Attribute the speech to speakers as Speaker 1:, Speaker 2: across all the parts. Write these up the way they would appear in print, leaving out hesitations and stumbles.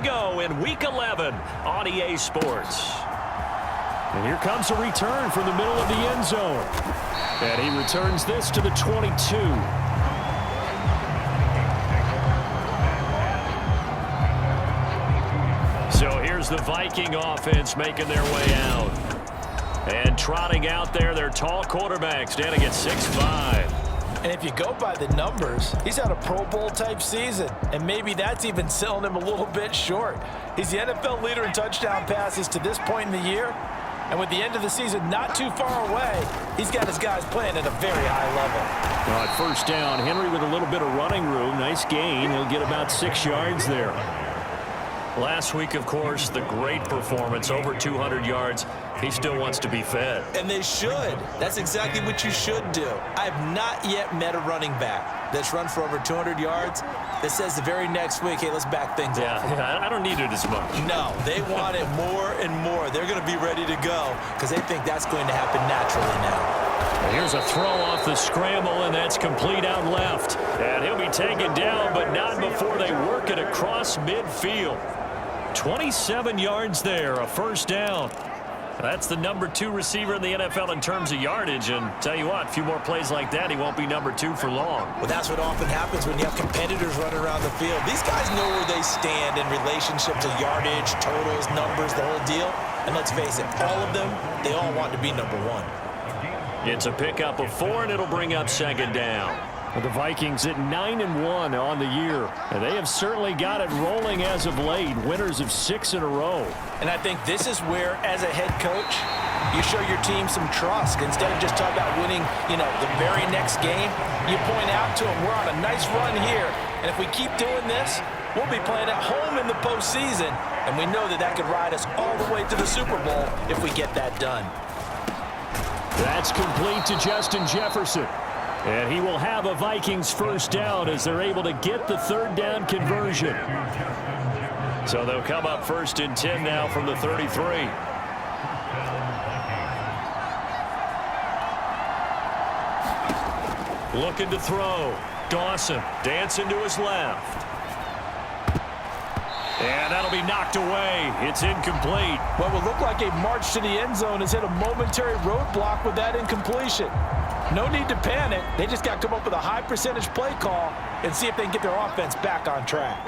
Speaker 1: Go in Week 11 on EA Sports. And here comes a return from the middle of the end zone. And he returns this to the 22. So here's the Viking offense making their way out. And trotting out there, their tall quarterback standing at 6'5".
Speaker 2: And if you go by the numbers, he's had a Pro Bowl type season, and maybe that's even selling him a little bit short. He's the NFL leader in touchdown passes to this point in the year, and with the end of the season not too far away, he's got his guys playing at a very high level.
Speaker 1: Well, at first down, Henry with a little bit of running room. Nice gain. He'll get about 6 yards there. Last week, of course, the great performance, over 200 yards. He still wants to be fed.
Speaker 2: And they should. That's exactly what you should do. I have not yet met a running back that's run for over 200 yards that says the very next week, hey, let's back things off.
Speaker 1: Yeah, I don't need it as much.
Speaker 2: No, they want it more and more. They're going to be ready to go because they think that's going to happen naturally now.
Speaker 1: And here's a throw off the scramble, and that's complete out left. And he'll be taken down, but not before they work it across midfield. 27 yards there, a first down. That's the number 2 receiver in the NFL in terms of yardage. And tell you what, a few more plays like that, he won't be number 2 for long.
Speaker 2: Well, that's what often happens when you have competitors running around the field. These guys know where they stand in relationship to yardage, totals, numbers, the whole deal. And let's face it, all of them, they all want to be number 1.
Speaker 1: It's a pickup of 4, and it'll bring up second down. Well, the Vikings at 9-1 on the year, and they have certainly got it rolling as of late. Winners of 6 in a row.
Speaker 2: And I think this is where, as a head coach, you show your team some trust. Instead of just talking about winning, the very next game, you point out to them, we're on a nice run here, and if we keep doing this, we'll be playing at home in the postseason, and we know that that could ride us all the way to the Super Bowl if we get that done.
Speaker 1: That's complete to Justin Jefferson. And he will have a Vikings first down as they're able to get the third down conversion. So they'll come up first and 10 now from the 33. Looking to throw. Dawson dancing to his left. And that'll be knocked away. It's incomplete.
Speaker 2: What would look like a march to the end zone has hit a momentary roadblock with that incompletion. No need to panic. They just got to come up with a high percentage play call and see if they can get their offense back on track.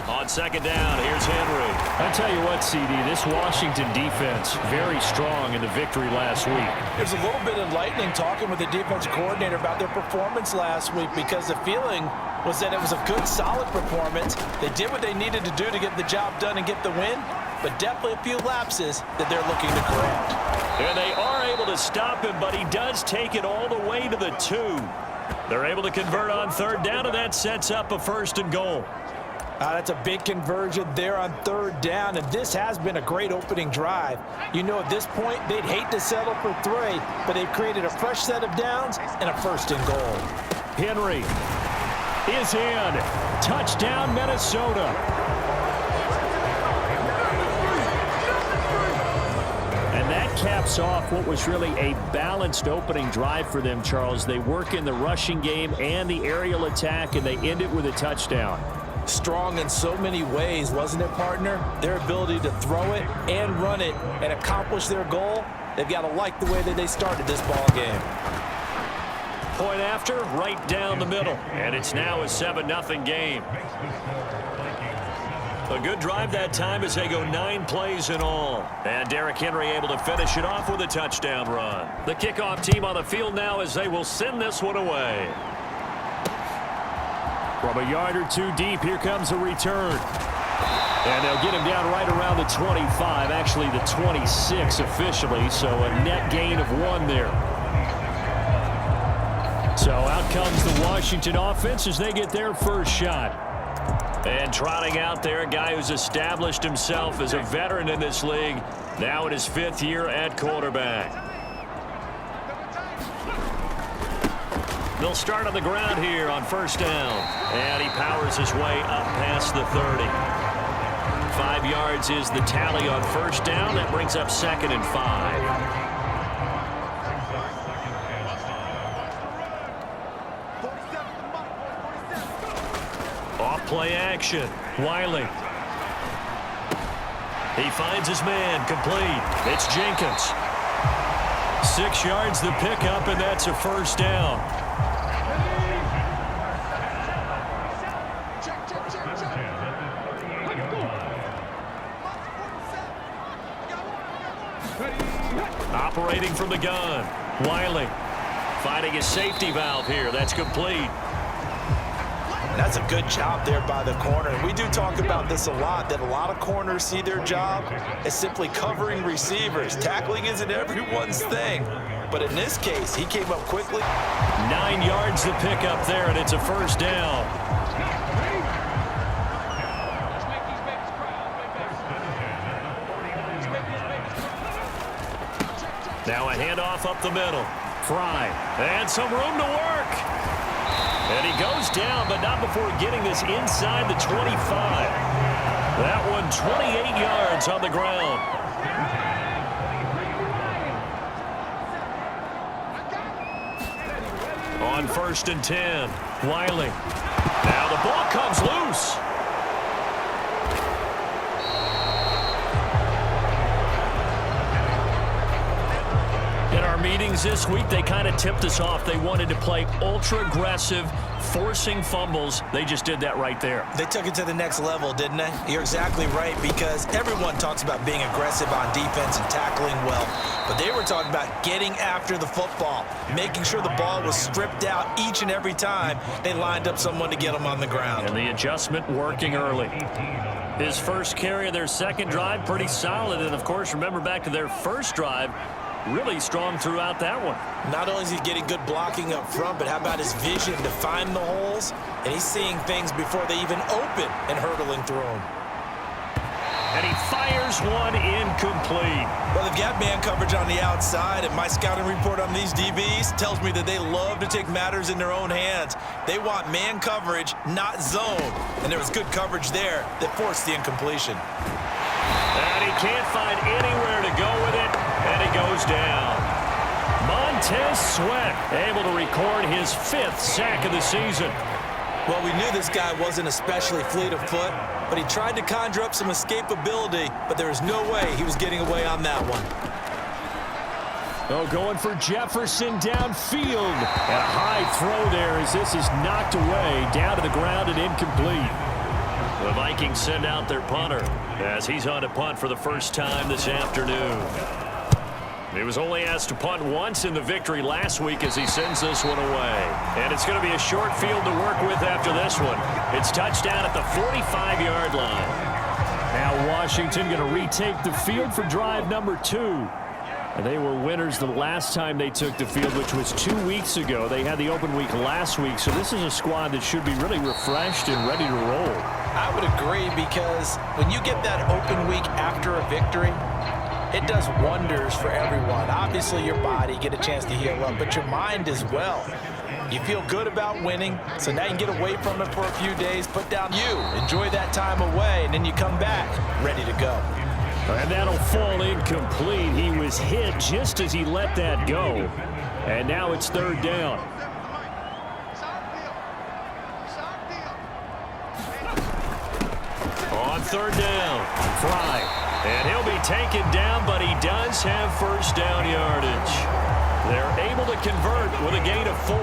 Speaker 1: On second down, here's Henry. I tell you what, CD, this Washington defense, very strong in the victory last week.
Speaker 2: It was a little bit enlightening talking with the defensive coordinator about their performance last week because the feeling was that it was a good, solid performance. They did what they needed to do to get the job done and get the win, but definitely a few lapses that they're looking to correct.
Speaker 1: And they are able to stop him, but he does take it all the way to the 2. They're able to convert on third down, and that sets up a first and goal.
Speaker 2: That's a big conversion there on third down, and this has been a great opening drive. At this point, they'd hate to settle for 3, but they've created a fresh set of downs and a first and goal.
Speaker 1: Henry is in. Touchdown, Minnesota. And that caps off what was really a balanced opening drive for them, Charles. They work in the rushing game and the aerial attack, and they end it with a touchdown.
Speaker 2: Strong in so many ways, wasn't it, partner? Their ability to throw it and run it and accomplish their goal, they've got to like the way that they started this ball game.
Speaker 1: Point after, right down the middle. And it's now a 7-0 game. A good drive that time as they go 9 plays in all. And Derrick Henry able to finish it off with a touchdown run. The kickoff team on the field now as they will send this one away. From a yard or 2 deep, here comes a return. And they'll get him down right around the 25, actually the 26 officially, so a net gain of 1 there. So out comes the Washington offense as they get their first shot. And trotting out there, a guy who's established himself as a veteran in this league, now in his 5th year at quarterback. They'll start on the ground here on first down. And he powers his way up past the 30. 5 yards is the tally on first down. That brings up second and 5. Play action. Wiley. He finds his man, complete. It's Jenkins. 6 yards the pickup, and that's a first down. Operating from the gun. Wiley finding his safety valve here. That's complete.
Speaker 2: That's a good job there by the corner. We do talk about this a lot, that a lot of corners see their job as simply covering receivers. Tackling isn't everyone's thing. But in this case, he came up quickly.
Speaker 1: 9 yards to pick up there, and it's a first down. Now a handoff up the middle. Fry. And some room to work. And he goes down, but not before getting this inside the 25. That one 28 yards on the ground. On 1st and 10, Wiley. Now the ball comes loose. In our meetings this week, they kind of tipped us off. They wanted to play ultra-aggressive, forcing fumbles. They just did that right there.
Speaker 2: They took it to the next level, didn't they? You're exactly right, because everyone talks about being aggressive on defense and tackling well. But they were talking about getting after the football, making sure the ball was stripped out each and every time they lined up someone to get them on the ground.
Speaker 1: And the adjustment working early. His first carry of their second drive, pretty solid. And, of course, remember back to their first drive, really strong throughout that one.
Speaker 2: Not only is he getting good blocking up front, but how about his vision to find the holes? And he's seeing things before they even open and hurdling through them.
Speaker 1: And he fires one incomplete.
Speaker 2: Well, they've got man coverage on the outside, and my scouting report on these DBs tells me that they love to take matters in their own hands. They want man coverage, not zone. And there was good coverage there that forced the incompletion.
Speaker 1: And he can't find anywhere to go with it, and he goes down. Montez Sweat able to record his 5th sack of the season.
Speaker 2: Well, we knew this guy wasn't especially fleet of foot, but he tried to conjure up some escapability, but there was no way he was getting away on that one.
Speaker 1: Oh, going for Jefferson downfield. And a high throw there as this is knocked away, down to the ground and incomplete. The Vikings send out their punter as he's on to punt for the first time this afternoon. He was only asked to punt once in the victory last week as he sends this one away. And it's going to be a short field to work with after this one. It's touchdown at the 45-yard line. Now Washington going to retake the field for drive number 2. And they were winners the last time they took the field, which was 2 weeks ago. They had the open week last week, so this is a squad that should be really refreshed and ready to roll.
Speaker 2: I would agree, because when you get that open week after a victory, it does wonders for everyone. Obviously, your body, get a chance to heal up, but your mind as well. You feel good about winning, so now you can get away from it for a few days, put down enjoy that time away, and then you come back ready to go.
Speaker 1: And that'll fall incomplete. He was hit just as he let that go. And now it's 3rd down. On 3rd down, Fry. And he'll be taken down, but he does have first down yardage. They're able to convert with a gain of 4.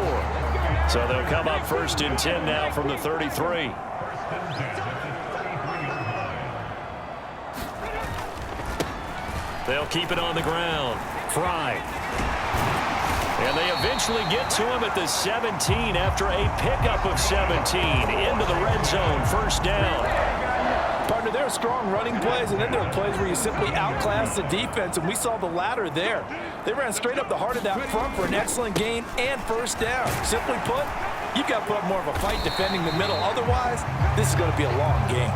Speaker 1: So they'll come up 1st and 10 now from the 33. They'll keep it on the ground. Fry. And they eventually get to him at the 17 after a pickup of 17 into the red zone. 1st down.
Speaker 2: Partner, there are strong running plays, and then there are plays where you simply outclass the defense, and we saw the latter there. They ran straight up the heart of that front for an excellent gain and 1st down. Simply put, you've got to put up more of a fight defending the middle. Otherwise, this is going to be a long game.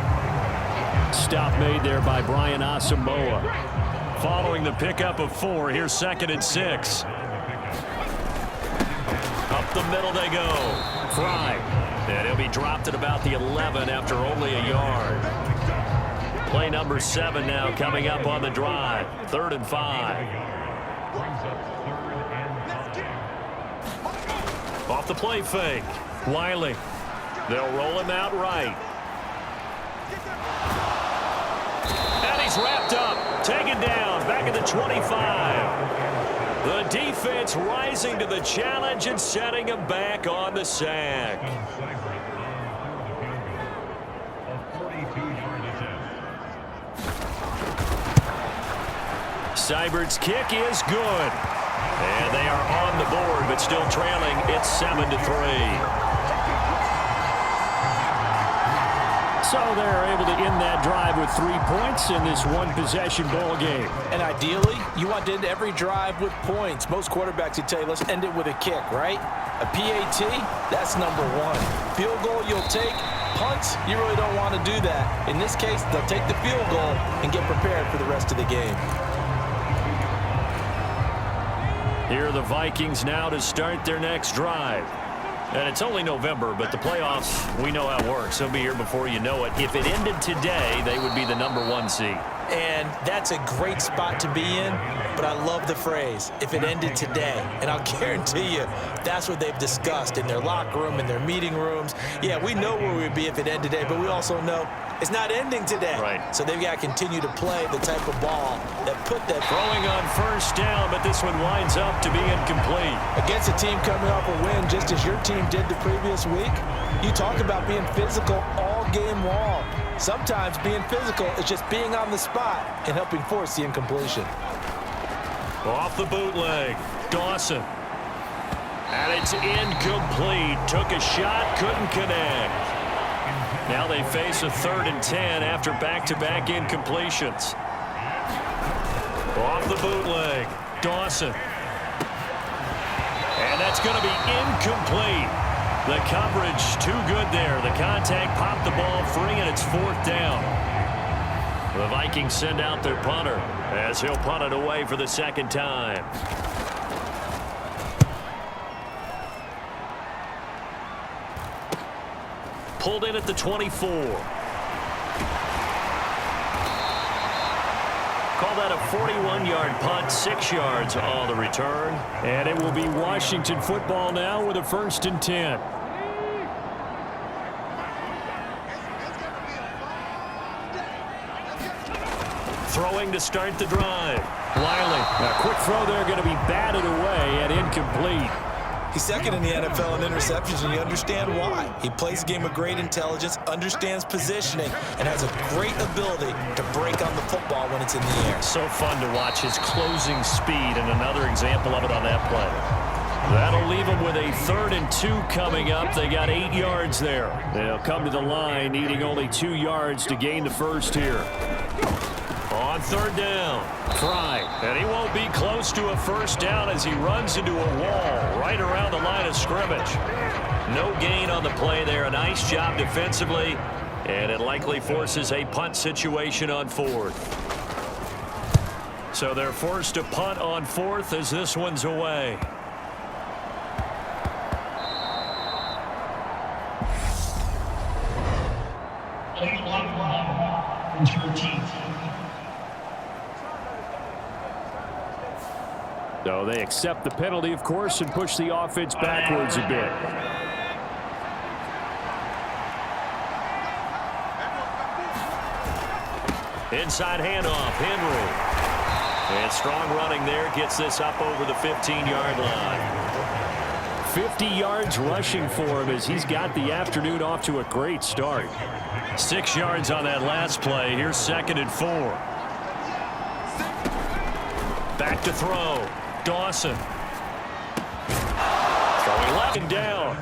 Speaker 1: Stop made there by Brian Asamoah. Following the pickup of 4, here's 2nd and 6. Up the middle they go. Fry. And he'll be dropped at about the 11 after only a yard. Play number 7 now coming up on the drive. 3rd and 5. Off the play fake. Wiley. They'll roll him out right. And he's wrapped up, taken down, back at the 25. The defense rising to the challenge and setting him back on the sack. Seibert's kick is good. And they are on the board, but still trailing. It's 7-3. So they're able to end that drive with 3 points in this one-possession ball game.
Speaker 2: And ideally, you want to end every drive with points. Most quarterbacks would tell you, let's end it with a kick, right? A PAT, that's number one. Field goal you'll take. Punts, you really don't want to do that. In this case, they'll take the field goal and get prepared for the rest of the game.
Speaker 1: Here are the Vikings now to start their next drive. And it's only November, but the playoffs, we know how it works. They'll be here before you know it. If it ended today, they would be the #1 seed.
Speaker 2: And that's a great spot to be in, but I love the phrase, if it ended today. And I'll guarantee you, that's what they've discussed in their locker room, in their meeting rooms. Yeah, we know where we'd be if it ended today, but we also know it's not ending today.
Speaker 1: Right.
Speaker 2: So they've got to continue to play the type of ball that put that.
Speaker 1: Throwing on first down, but this one winds up to be incomplete.
Speaker 2: Against a team coming off a win, just as your team did the previous week, you talk about being physical all game long. Sometimes being physical is just being on the spot and helping force the incompletion.
Speaker 1: Off the bootleg, Dawson. And it's incomplete. Took a shot, couldn't connect. Now they face a 3rd and 10 after back-to-back incompletions. Off the bootleg, Dawson. And that's going to be incomplete. The coverage too good there. The contact popped the ball free, and it's 4th down. The Vikings send out their punter as he'll punt it away for the 2nd time. Pulled in at the 24. Call that a 41-yard punt, 6 yards on the return. And it will be Washington football now with a 1st and 10. Throwing to start the drive. Wiley. A quick throw there, going to be batted away and incomplete.
Speaker 2: He's second in the NFL in interceptions, and you understand why. He plays a game of great intelligence, understands positioning, and has a great ability to break on the football when it's in the air.
Speaker 1: So fun to watch his closing speed, and another example of it on that play. That'll leave them with a 3rd and 2 coming up. They got 8 yards there. They'll come to the line, needing only 2 yards to gain the first here. On 3rd down, Fry, and he won't be close to a 1st down as he runs into a wall right around the line of scrimmage. No gain on the play there. A nice job defensively, and it likely forces a punt situation on 4th. So they're forced to punt on 4th as this one's away. So they accept the penalty, of course, and push the offense backwards a bit. Inside handoff, Henry. And strong running there gets this up over the 15-yard line. 50 yards rushing for him as he's got the afternoon off to a great start. 6 yards on that last play. Here's 2nd and 4. Back to throw. Dawson. Throwing left and down.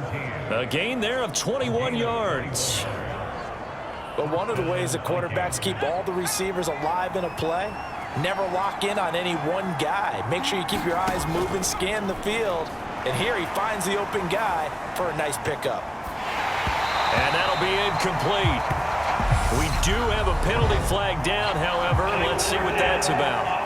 Speaker 1: A gain there of 21 yards.
Speaker 2: But one of the ways that quarterbacks keep all the receivers alive in a play, never lock in on any one guy. Make sure you keep your eyes moving, scan the field. And here he finds the open guy for a nice pickup.
Speaker 1: And that'll be incomplete. We do have a penalty flag down, however. Let's see what that's about.